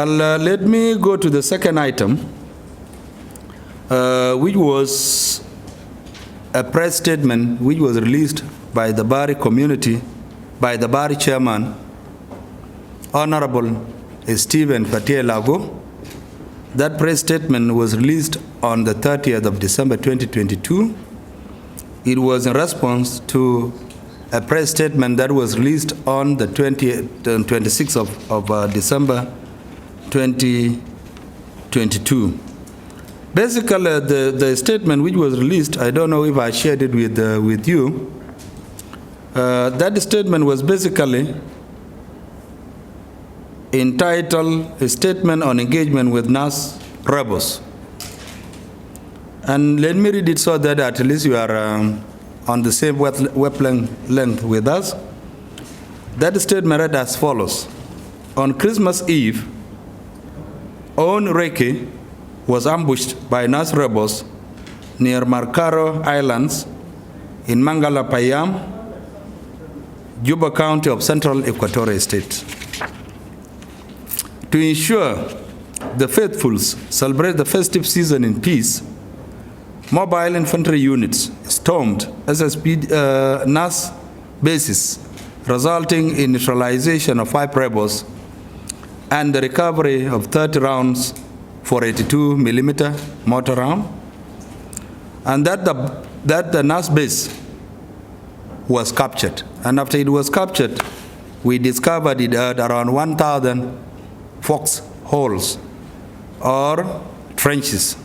Let me go to the second item, which was a press statement which was released by the Bari community, by the Bari chairman, Honorable Stephen Fatia Lago. That press statement was released on the 30th of December 2022. It was in response to a press statement that was released on the 26th of December 2022. Basically, the statement which was released, I don't know if I shared it with you. That statement was basically entitled "A Statement on Engagement with NAS Rebels." And let me read it so that at least you are on the same wavelength with us. That statement read as follows. On Christmas Eve, On Reke was ambushed by NAS rebels near Marcaro Islands in Mangala Payam, Juba County of Central Equatorial State. To ensure the faithfuls celebrate the festive season in peace, mobile infantry units stormed NAS bases, resulting in neutralization of 5 rebels and the recovery of 30 rounds for 82 millimeter mortar round, and that the NAS base was captured. And after it was captured, we discovered it had around 1,000 fox holes or trenches.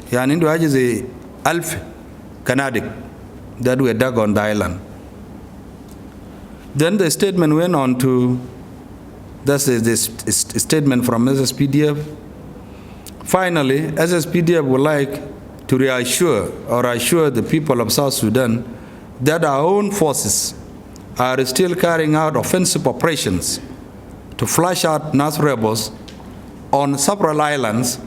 Yani ndo aje ze 1,000 Canadik that were dug on the island. Then the statement went on to, that's the statement from SSPDF. Finally, SSPDF would like to reassure or assure the people of South Sudan that our own forces are still carrying out offensive operations to flush out NAS rebels on several islands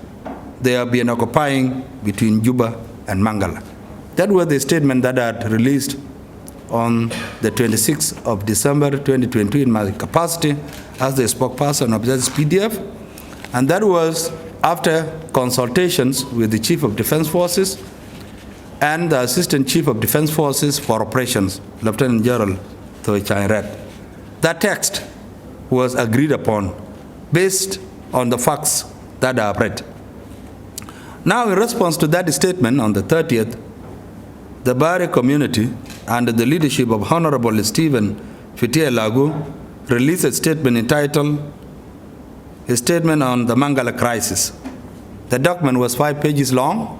they have been occupying between Juba and Mangala. That was the statement that I had released on the 26th of December 2022 in my capacity as the spokesperson of the SSPDF, and that was after consultations with the Chief of Defense Forces and the Assistant Chief of Defense Forces for Operations, Lieutenant General Thoichai Red. That text was agreed upon based on the facts that I have read. Now, in response to that statement on the 30th, the Bari community, under the leadership of Honorable Stephen Fatia Lago, released a statement entitled "A Statement on the Mangala Crisis." The document was 5 pages long.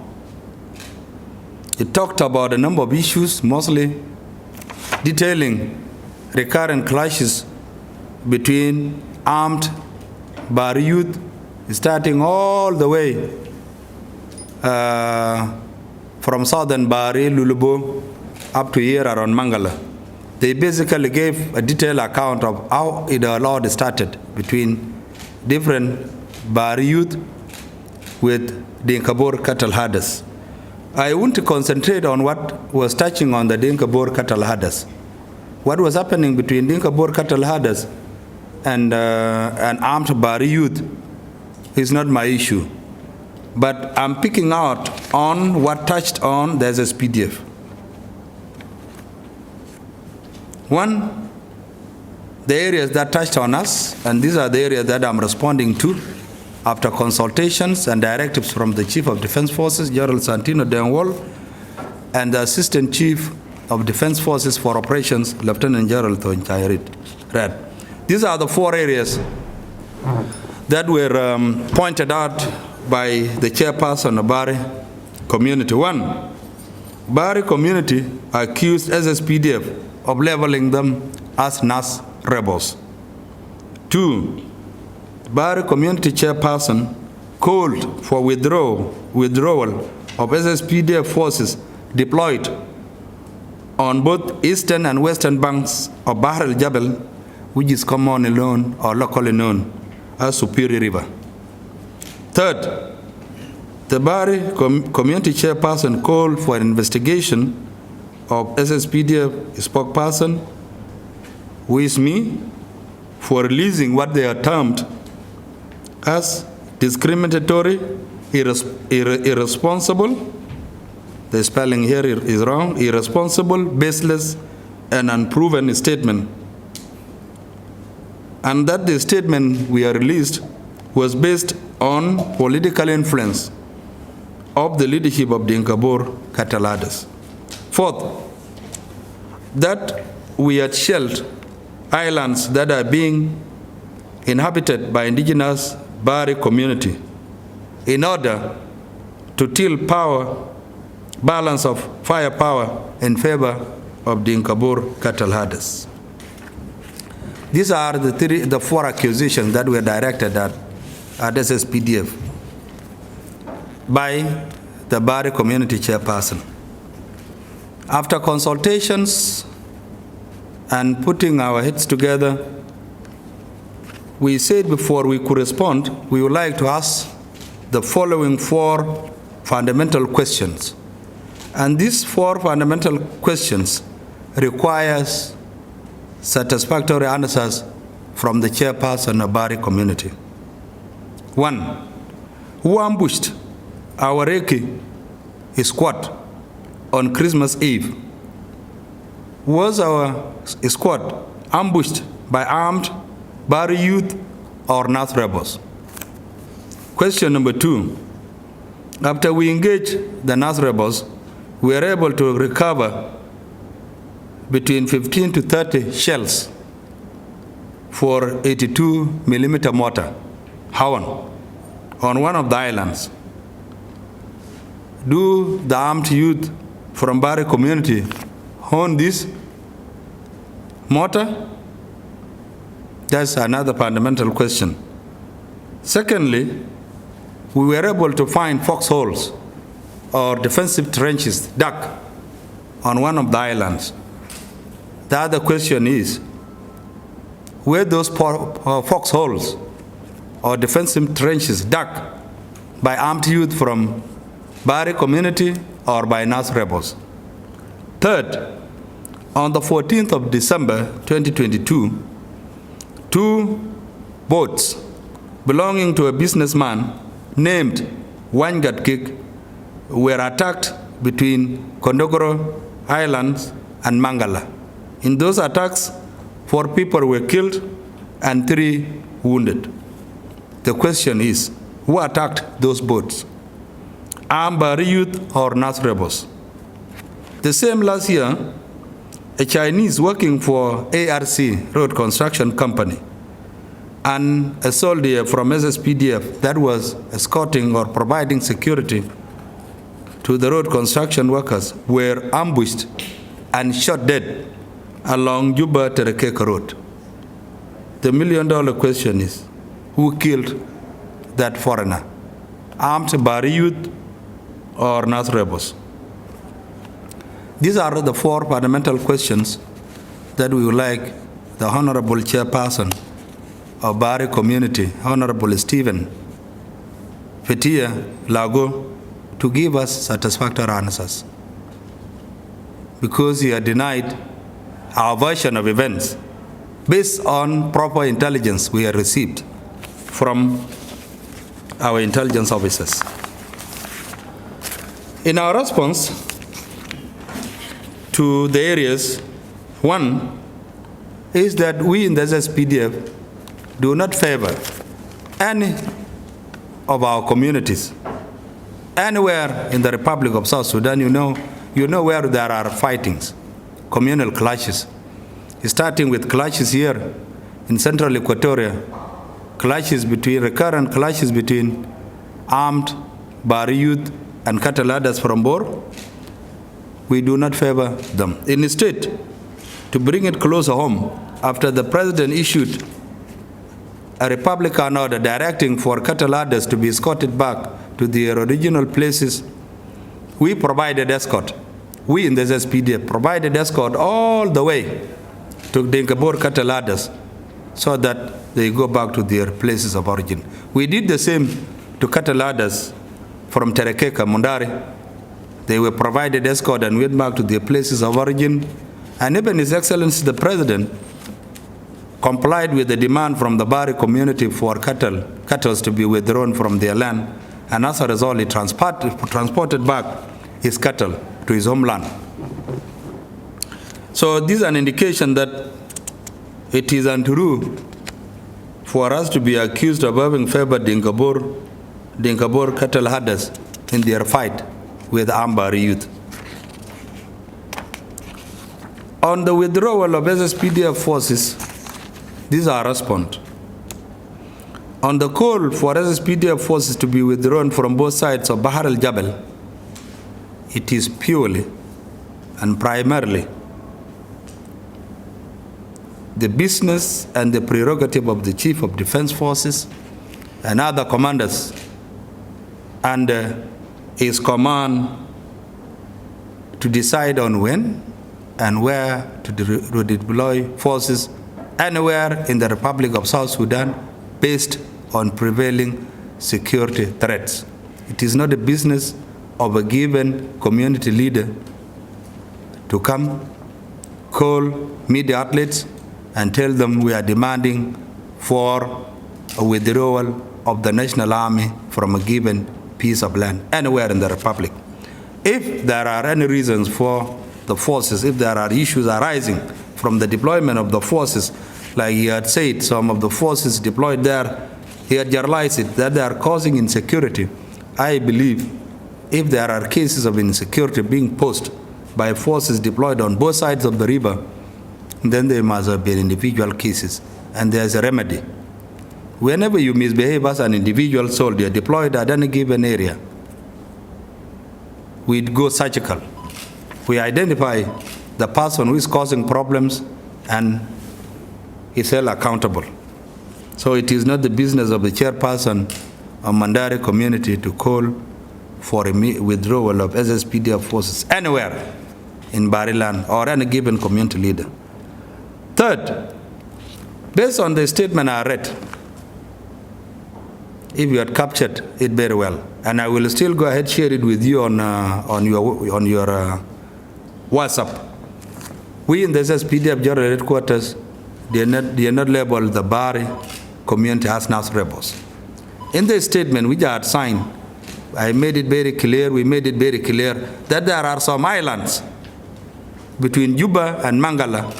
It talked about a number of issues, mostly detailing recurrent clashes between armed Bari youth, starting all the way from southern Bari, Lulubo, up to here around Mangala. They basically gave a detailed account of how it all started between different Bari youth with Dinkabur cattle herders. I want to concentrate on what was touching on the Dinkabur cattle herders. What was happening between Dinkabur cattle herders and armed Bari youth is not my issue. But I'm picking out on what touched on the SSPDF. One, the areas that touched on us, and these are the areas that I'm responding to after consultations and directives from the Chief of Defense Forces, General Santino Denwall, and the Assistant Chief of Defense Forces for Operations, Lieutenant General Thoichai Red. These are the 4 areas that were pointed out by the chairperson of Bari community. 1, Bari community accused SSPDF of labeling them as NAS rebels. 2, Bari community chairperson called for withdrawal of SSPDF forces deployed on both eastern and western banks of Bahr el-Jabal, which is commonly known or locally known as Superior River. 3rd, the Bari community chairperson called for an investigation of SSPDF spokesperson, who is me, for releasing what they are termed as discriminatory, irresponsible, the spelling here is wrong, irresponsible, baseless, and unproven statement. And that the statement we are released was based on political influence of the leadership of the Inkabur Cataladas. Fourth, that we had shelled islands that are being inhabited by indigenous Bari community in order to tilt power, balance of firepower in favor of the Inkabur Cataladas. These are the four accusations that were directed at SSPDF by the Bari community chairperson. After consultations and putting our heads together, we said before we could respond, we would like to ask the following four fundamental questions. And these four fundamental questions requires satisfactory answers from the chairperson of Bari community. One, who ambushed our Reiki squad on Christmas Eve? Was our squad ambushed by armed Bari youth or North rebels? Question number two, after we engaged the North rebels, we were able to recover between 15 to 30 shells for 82 millimeter mortar, on one of the islands. Do the armed youth from Bari community own this mortar? That's another fundamental question. Secondly, we were able to find foxholes or defensive trenches dug on one of the islands. The other question is, were those foxholes or defensive trenches dug by armed youth from Bari community or by North rebels? Third, on the 14th of December 2022, two boats belonging to a businessman named Wangat Kik were attacked between Kondogoro Islands and Mangala. In those attacks, 4 people were killed and 3 wounded. The question is, who attacked those boats? Armed Bari youth or North rebels? The same last year, a Chinese working for ARC, Road Construction Company, and a soldier from SSPDF that was escorting or providing security to the road construction workers were ambushed and shot dead along Juba-Terekeka Road. The million-dollar question is, who killed that foreigner? Armed Bari youth or North rebels? These are the 4 fundamental questions that we would like the Honorable Chairperson of Bari community, Honorable Stephen Fetia Lago, to give us satisfactory answers. Because he had denied our version of events based on proper intelligence we had received from our intelligence officers. In our response to the areas, one is that we in the SSPDF do not favor any of our communities. Anywhere in the Republic of South Sudan, you know where there are fightings, communal clashes, starting with clashes here in central Equatoria, recurrent clashes between armed Bari youth and Cataladas from Bor. We do not favor them. Instead, to bring it closer home, after the president issued a Republican order directing for Cataladas to be escorted back to their original places, we provided escort. We in the SSPDF provided escort all the way to the Inkabur Cataladas so that they go back to their places of origin. We did the same to Cataladas from Terekeka, Mundari. They were provided escort and went back to their places of origin. And even His Excellency the President complied with the demand from the Bari community for cattle to be withdrawn from their land, and as a result, he transported back his cattle to his homeland. So this is an indication that it is untrue for us to be accused of having favored Dinkabur cattle herders in their fight with Bari youth. On the withdrawal of SSPDF forces, this is our response. On the call for SSPDF forces to be withdrawn from both sides of Bahar al-Jabal, it is purely and primarily the business and the prerogative of the Chief of Defense Forces and other commanders under his command to decide on when and where to deploy forces anywhere in the Republic of South Sudan based on prevailing security threats. It is not the business of a given community leader to come, call media outlets, and tell them we are demanding for a withdrawal of the National Army from a given piece of land anywhere in the Republic. If there are any reasons for the forces, if there are issues arising from the deployment of the forces, like he had said, some of the forces deployed there, he had generalized it, that they are causing insecurity. I believe if there are cases of insecurity being posed by forces deployed on both sides of the river, then there must have been individual cases, and there's a remedy. Whenever you misbehave as an individual soldier deployed at any given area, we go surgical. We identify the person who is causing problems and is held accountable. So it is not the business of the chairperson of Mandari community to call for a withdrawal of SSPDF forces anywhere in Bari land or any given community leader. Third, based on the statement I read, if you had captured it very well, and I will still go ahead share it with you on your WhatsApp. We in the SSPDF General Headquarters, they are not labeled the Bari community as NAS rebels. In the statement which I had signed, I made it very clear, we made it very clear that there are some islands between Juba and Mangala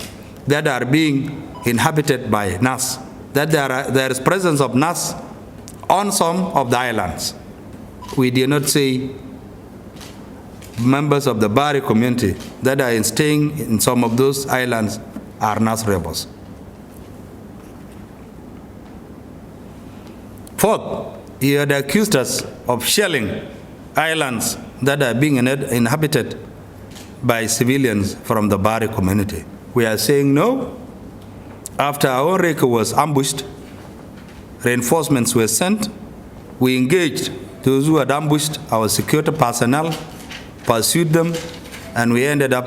that are being inhabited by NAS, that there is presence of NAS on some of the islands. We did not say members of the Bari community that are staying in some of those islands are NAS rebels. Fourth, he had accused us of shelling islands that are being inhabited by civilians from the Bari community. We are saying no. After our own Reka was ambushed, reinforcements were sent. We engaged those who had ambushed our security personnel, pursued them, and we ended up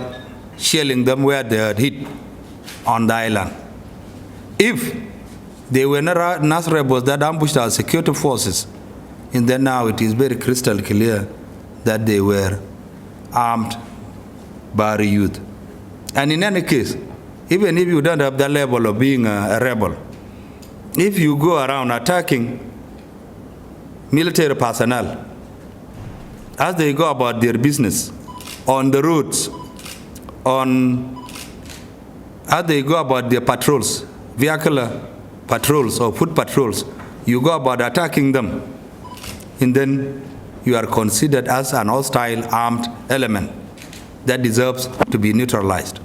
shelling them where they had hit on the island. If they were not NAS rebels that ambushed our security forces, and then now it is very crystal clear that they were armed Bari youth. And in any case, even if you don't have that level of being a rebel, if you go around attacking military personnel as they go about their business on the roads, as they go about their patrols, vehicular patrols or foot patrols, you go about attacking them, and then you are considered as an hostile armed element that deserves to be neutralized,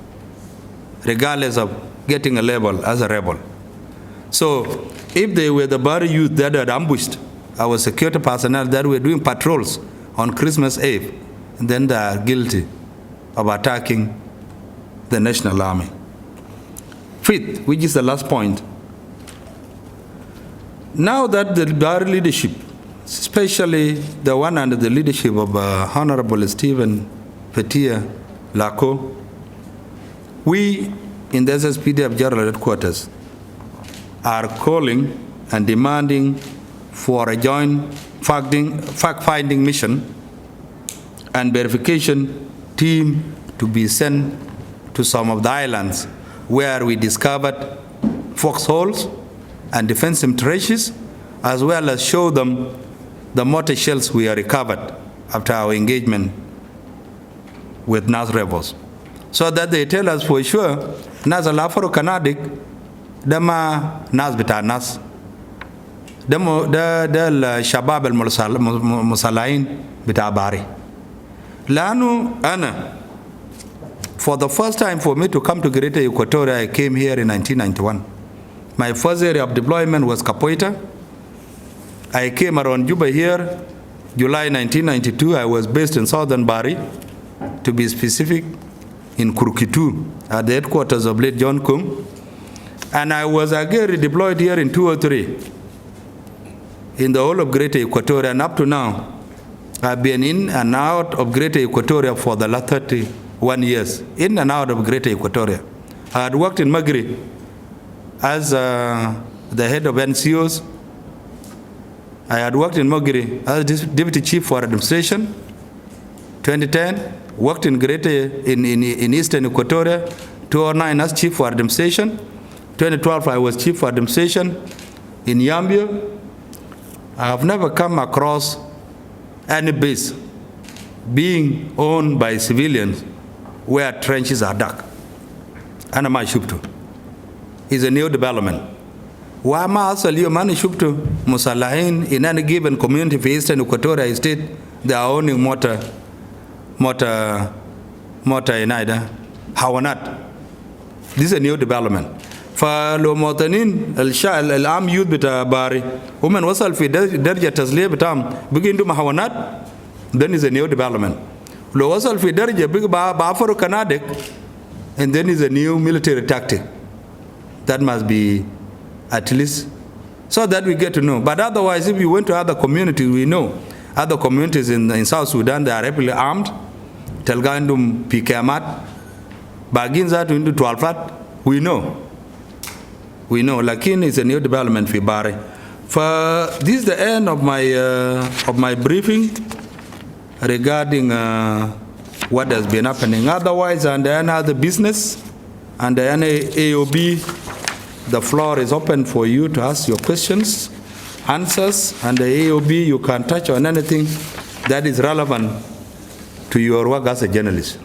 regardless of getting a label as a rebel. So if they were the Bari youth that had ambushed our security personnel that were doing patrols on Christmas Eve, then they are guilty of attacking the National Army. Fifth, which is the last point, now that the Bari leadership, especially the one under the leadership of Honorable Stephen Petia Lako, we in the SSPDF General Headquarters are calling and demanding for a joint fact-finding mission and verification team to be sent to some of the islands where we discovered foxholes and defensive trenches, as well as show them the mortar shells we have recovered after our engagement with NAS rebels. So that they tell us for sure, NAS alafaro kanadik, dama NAS bita NAS. Demo del shabab al-musalain bita Bari. Lanu ana, for the first time for me to come to Greater Equatoria, I came here in 1991. My first area of deployment was Capoeira. I came around Juba here, July 1992. I was based in southern Bari, to be specific, in Kurukitu, at the headquarters of late John Kung. And I was again redeployed here in 2003, in the whole of Greater Equatoria. And up to now, I've been in and out of Greater Equatoria for the last 31 years, in and out of Greater Equatoria. I had worked in Magri as the head of NCOs. I had worked in Magri as Deputy Chief for Administration, 2010, worked in in Eastern Equatoria, 2009 as Chief for Administration, 2012 I was Chief for Administration in Yambio. I have never come across any base being owned by civilians where trenches are dug. Anama Shuptu is a new development. Wama asali mani Shuptu musalahin in any given community for Eastern Equatoria State, they are owning mortar in Ida, Hawanat. This is a new development. فلو مواطنين العام يوث بتاع باري ومن وصل في درجة تسلية بتاعهم بيجي عندهم حيوانات, then is a new development. لو وصل في درجة بيجي بعفروا كنادق, and then is a new military tactic that must be at least so that we get to know. But otherwise, if you went to other communities, we know other communities in South Sudan, they are heavily armed. Telgandum Pikamat, Baginza to into Tualfat, we know. Lakin is a new development for Bari. For this is the end of my briefing regarding what has been happening. Otherwise, under any other business, under any AOB, the floor is open for you to ask your questions, answers. Under AOB, you can touch on anything that is relevant to your work as a journalist.